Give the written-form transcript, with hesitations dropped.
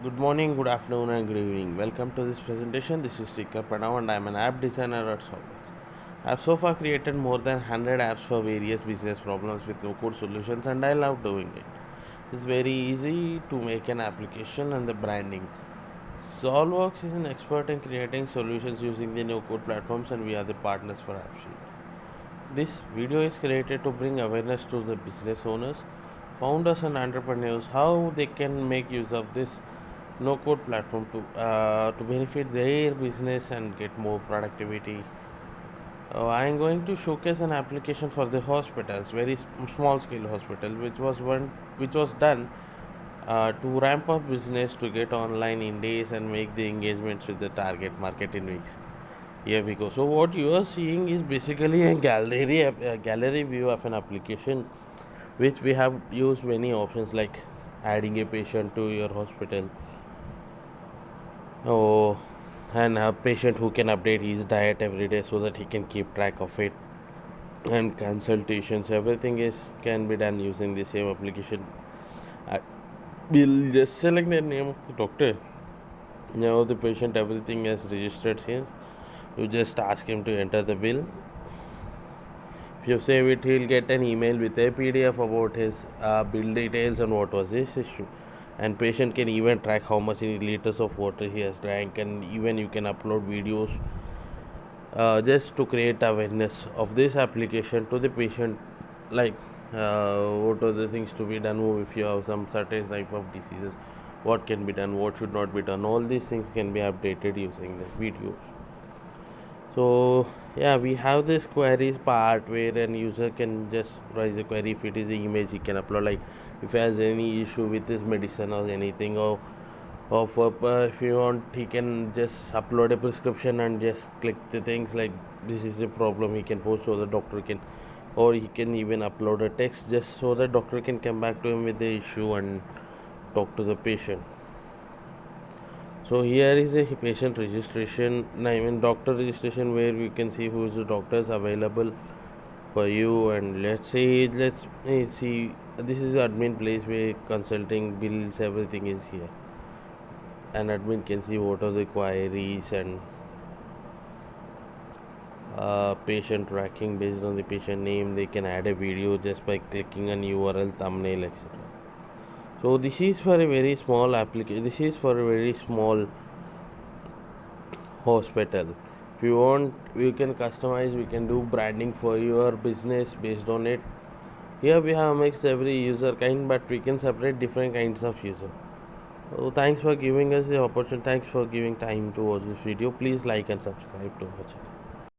Good morning, good afternoon, and good evening. Welcome to this presentation. This is Srikkar Pranav, and I am an app designer at Solvex. I have so far created more than 100 apps for various business problems with no code solutions, and I love doing it. It's very easy to make an application and the branding. Solvex is an expert in creating solutions using the no code platforms, and we are the partners for AppSheet. This video is created to bring awareness to the business owners, founders, and entrepreneurs how they can make use of this no code platform to benefit their business and get more productivity. I am going to showcase an application for the hospitals, very small scale hospital, which was done to ramp up business to get online in days and make the engagements with the target market in weeks. Here we go. So what you are seeing is basically a gallery view of an application, which we have used many options like adding a patient to your hospital, oh, and a patient who can update his diet every day so that he can keep track of it, and consultations. Everything is can be done using the same application. I will just select the name of the doctor. Now the patient everything is registered since. You just ask him to enter the bill. If you save it, he'll get an email with a PDF about his bill details and what was his issue. And patient can even track how much liters of water he has drank, and even you can upload videos just to create awareness of this application to the patient, like what are the things to be done if you have some certain type of diseases, what can be done, what should not be done. All these things can be updated using the videos. So yeah, we have this queries part where an user can just raise a query. If it is an image, he can upload, like if he has any issue with his medicine or anything, or for, if you want, he can just upload a prescription and just click the things like this is a problem, he can post so the doctor can, or he can even upload a text just so the doctor can come back to him with the issue and talk to the patient. So here is a patient registration, I mean doctor registration, where we can see who is the doctors available for you. And let's see, this is the admin place where consulting, bills, everything is here. And admin can see what are the queries and patient tracking based on the patient name. They can add a video just by clicking an URL, thumbnail, etc. So this is for a very small application. This is for a very small hospital. If you want, we can customize, we can do branding for your business based on it. Here we have mixed every user kind, but we can separate different kinds of user. So thanks for giving us the opportunity. Thanks for giving time to watch this video. Please like and subscribe to our channel.